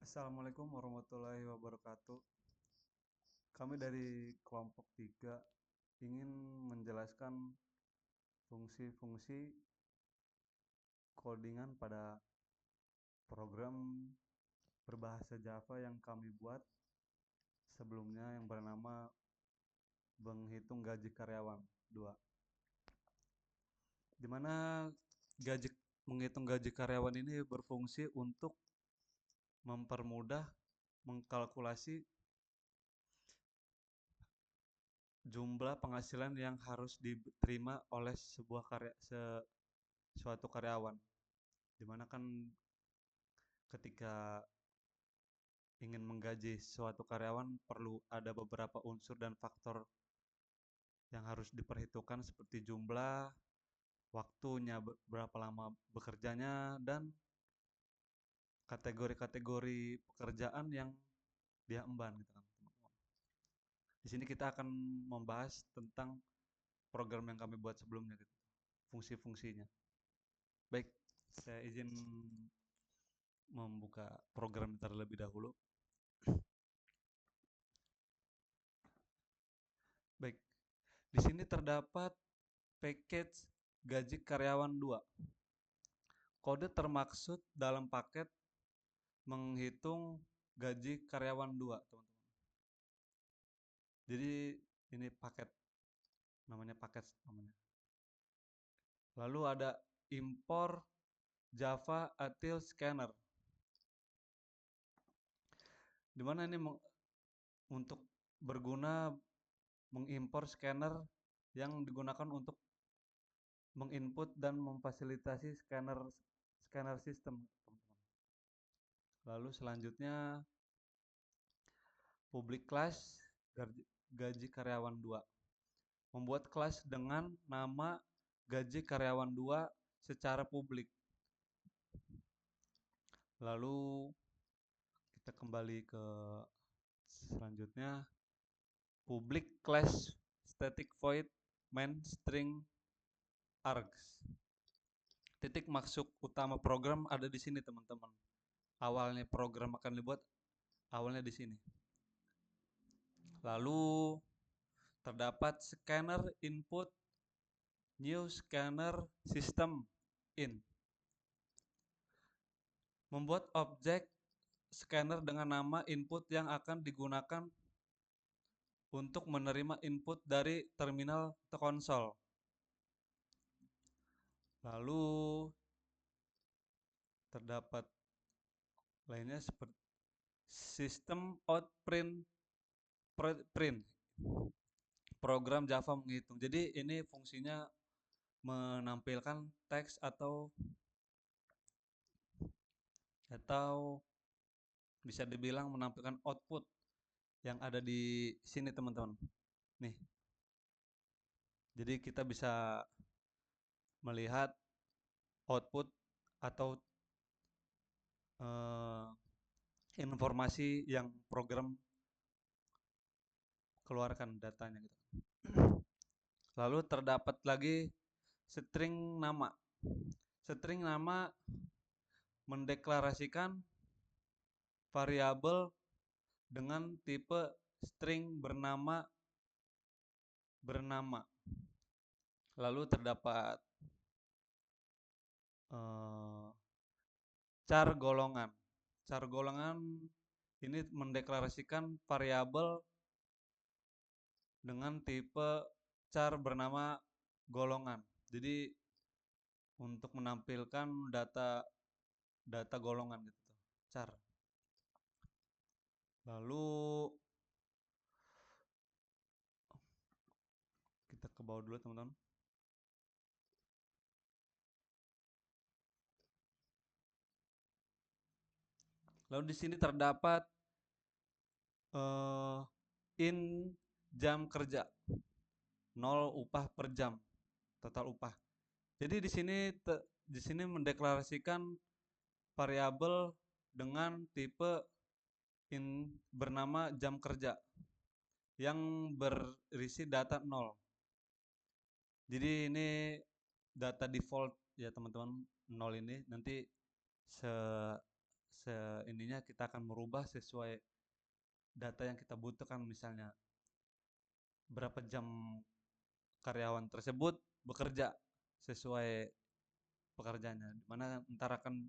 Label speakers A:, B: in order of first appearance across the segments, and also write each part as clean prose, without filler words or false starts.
A: Assalamualaikum warahmatullahi wabarakatuh. Kami dari kelompok 3 ingin menjelaskan fungsi-fungsi codingan pada program berbahasa Java yang kami buat sebelumnya yang bernama menghitung gaji karyawan 2. Di mana menghitung gaji karyawan ini berfungsi untuk mempermudah mengkalkulasi jumlah penghasilan yang harus diterima oleh suatu karyawan. Dimana kan ketika ingin menggaji suatu karyawan perlu ada beberapa unsur dan faktor yang harus diperhitungkan seperti jumlah, waktunya, berapa lama bekerjanya, dan kategori-kategori pekerjaan yang dia emban gitu kan, teman-teman. Di sini kita akan membahas tentang program yang kami buat sebelumnya gitu, fungsi-fungsinya. Baik, saya izin membuka program terlebih dahulu. Baik, di sini terdapat package gaji karyawan 2. Kode termaksud dalam paket menghitung gaji karyawan 2, teman-teman. Jadi ini paket namanya. Lalu ada import Java Util Scanner. Di mana ini untuk berguna mengimpor scanner yang digunakan untuk menginput dan memfasilitasi scanner sistem, teman-teman. Lalu selanjutnya public class gaji karyawan 2. Membuat kelas dengan nama gaji karyawan 2 secara publik. Lalu kita kembali ke selanjutnya, public class static void main string args. Titik masuk utama program ada di sini, teman-teman. Awalnya program akan dibuat awalnya di sini. Lalu terdapat scanner input new scanner system in. Membuat objek scanner dengan nama input yang akan digunakan untuk menerima input dari terminal atau konsol. Lalu terdapat lainnya seperti sistem out print program Java menghitung. Jadi ini fungsinya menampilkan teks atau bisa dibilang menampilkan output yang ada di sini, teman-teman. Nih. Jadi kita bisa melihat output atau informasi yang program keluarkan datanya gitu. Lalu terdapat lagi string nama. String nama mendeklarasikan variabel dengan tipe string bernama. Lalu terdapat char golongan. Char golongan ini mendeklarasikan variabel dengan tipe char bernama golongan. Jadi untuk menampilkan data golongan gitu, char. Lalu kita ke bawah dulu, teman-teman. Lalu di sini terdapat in jam kerja, 0 upah per jam, total upah. Jadi di sini mendeklarasikan variabel dengan tipe bernama jam kerja yang berisi data 0. Jadi ini data default ya, teman-teman. 0 ini nanti ininya kita akan merubah sesuai data yang kita butuhkan, misalnya berapa jam karyawan tersebut bekerja sesuai pekerjaannya, di mana ntar akan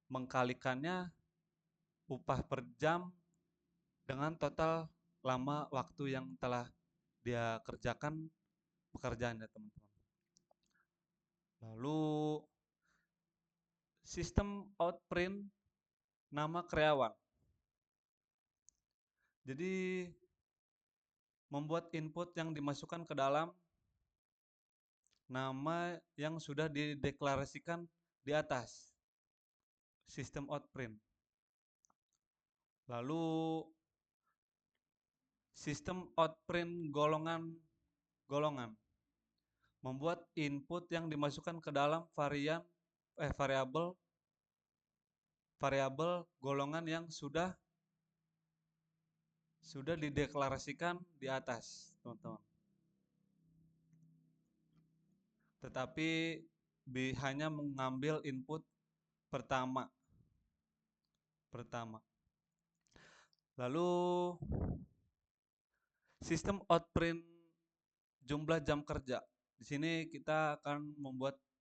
A: mengkalikannya upah per jam dengan total lama waktu yang telah dia kerjakan pekerjaannya, teman-teman. Lalu sistem outprint nama karyawan. Jadi membuat input yang dimasukkan ke dalam nama yang sudah dideklarasikan di atas sistem outprint. Lalu sistem outprint golongan membuat input yang dimasukkan ke dalam variabel golongan yang sudah dideklarasikan di atas, teman-teman. Tetapi hanya mengambil input pertama. Lalu sistem outprint jumlah jam kerja. Di sini kita akan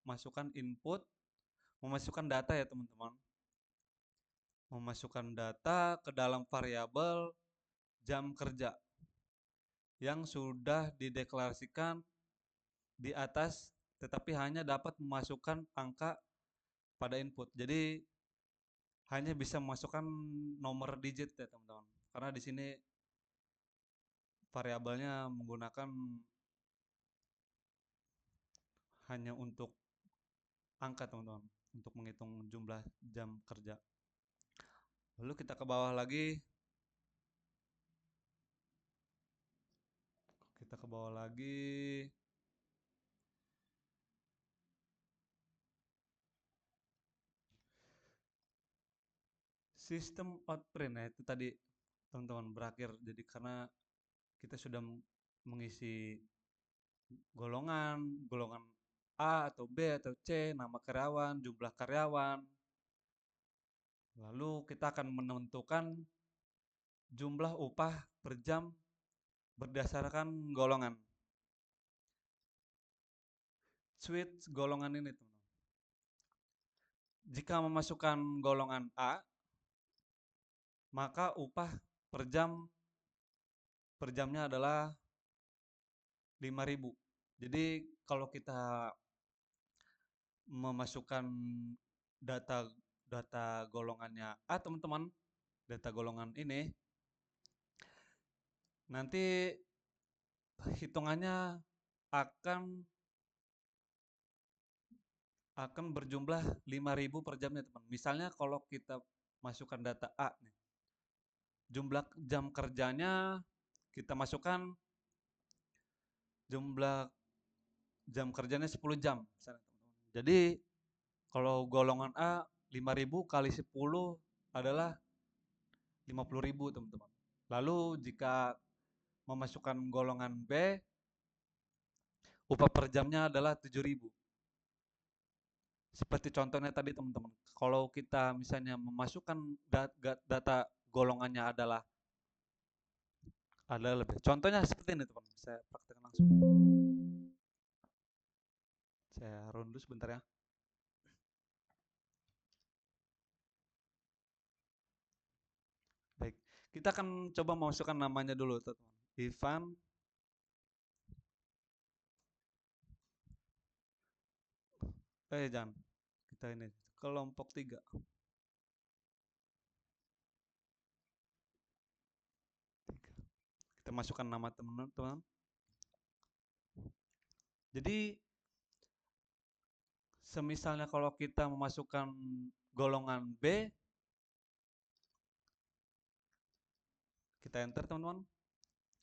A: memasukkan data ya, teman-teman. Memasukkan data ke dalam variabel jam kerja yang sudah dideklarasikan di atas, tetapi hanya dapat memasukkan angka pada input. Jadi hanya bisa memasukkan nomor digit ya, teman-teman. Karena di sini variabelnya menggunakan hanya untuk angka, teman-teman, untuk menghitung jumlah jam kerja. Lalu kita ke bawah lagi. Sistem outprint, nah itu tadi, teman-teman, berakhir. Jadi karena kita sudah mengisi golongan A atau B atau C, nama karyawan, jumlah karyawan. Lalu kita akan menentukan jumlah upah per jam berdasarkan golongan. Switch golongan ini, teman-teman. Jika memasukkan golongan A, maka upah per jamnya adalah 5.000. Jadi kalau kita memasukkan data golongannya A, teman-teman, data golongan ini, nanti hitungannya akan berjumlah 5.000 per jamnya, teman. Misalnya kalau kita masukkan data A nih, jumlah jam kerjanya kita masukkan jumlah jam kerjanya 10 jam misalnya, teman-teman. Jadi kalau golongan A 5.000 kali 10 adalah 50.000, teman-teman. Lalu jika memasukkan golongan B, upah per jamnya adalah 7.000. Seperti contohnya tadi, teman-teman. Kalau kita misalnya memasukkan data golongannya adalah lebih. Contohnya seperti ini, teman. Saya praktekkan langsung. Saya run dulu sebentar ya. Baik, kita akan coba memasukkan namanya dulu, teman-teman. Ivan jangan. Kita ini kelompok 3. Kita masukkan nama teman-teman. Jadi semisalnya kalau kita memasukkan golongan B, kita enter, teman-teman.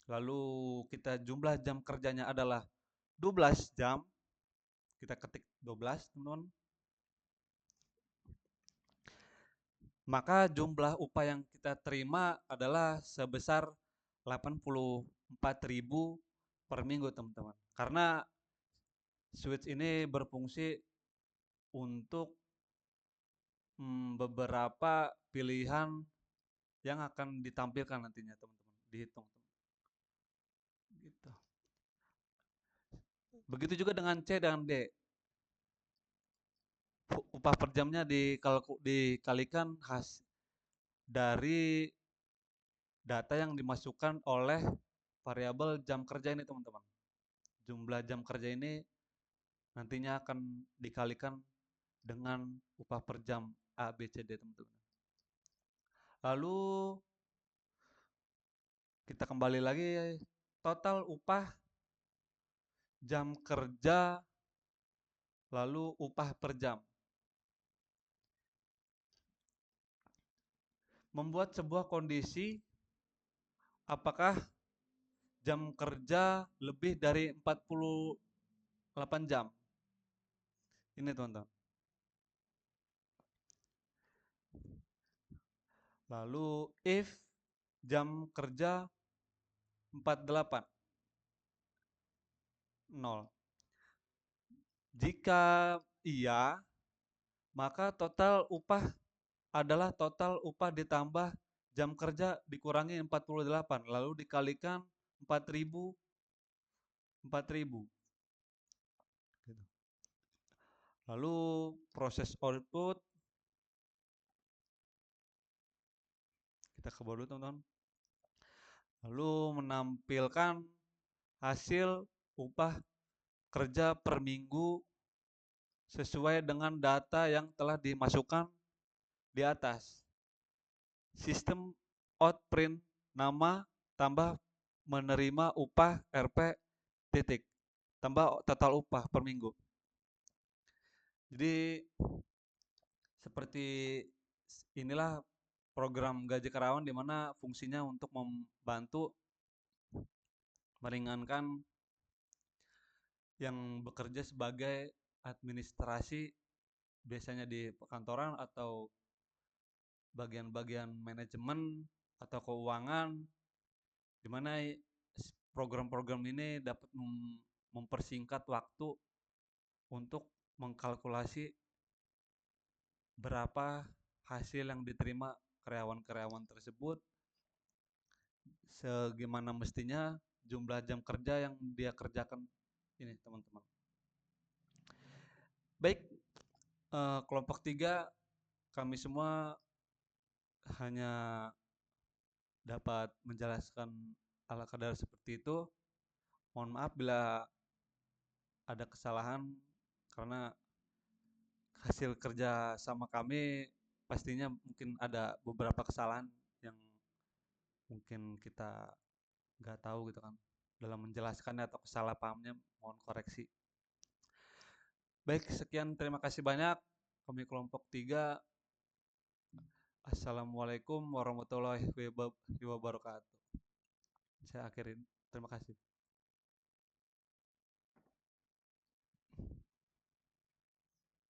A: Lalu kita jumlah jam kerjanya adalah 12 jam. Kita ketik 12, teman-teman. Maka jumlah upah yang kita terima adalah sebesar 84.000 per minggu, teman-teman. Karena switch ini berfungsi untuk beberapa pilihan yang akan ditampilkan nantinya teman-teman, dihitung gitu. Begitu juga dengan C dan D. Upah per jamnya dikalikan dari data yang dimasukkan oleh variabel jam kerja ini teman-teman. Jumlah jam kerja ini nantinya akan dikalikan dengan upah per jam A, B, C, D teman-teman. Lalu kita kembali lagi, total upah jam kerja lalu upah per jam. Membuat sebuah kondisi apakah jam kerja lebih dari 48 jam. Ini teman-teman. Lalu if jam kerja 48 0. Jika iya, maka total upah adalah total upah ditambah jam kerja dikurangi 48 lalu dikalikan 4.000 4.000. Gitu. Lalu proses output kita ke bawah dulu teman-teman. Lalu menampilkan hasil upah kerja per minggu sesuai dengan data yang telah dimasukkan di atas. Sistem outprint nama tambah menerima upah RP titik tambah total upah per minggu. Jadi seperti inilah program gaji karyawan di mana fungsinya untuk membantu meringankan yang bekerja sebagai administrasi biasanya di perkantoran atau bagian-bagian manajemen atau keuangan di mana program-program ini dapat mempersingkat waktu untuk mengkalkulasi berapa hasil yang diterima karyawan-karyawan tersebut segimana mestinya jumlah jam kerja yang dia kerjakan ini teman-teman. Baik, kelompok 3 kami semua hanya dapat menjelaskan ala kadar seperti itu. Mohon maaf bila ada kesalahan karena hasil kerja sama kami pastinya mungkin ada beberapa kesalahan yang mungkin kita nggak tahu gitu kan dalam menjelaskannya atau kesalahpahamnya mohon koreksi. Baik, sekian terima kasih banyak. Kami kelompok 3. Assalamualaikum warahmatullahi wabarakatuh. Saya akhirin. Terima kasih.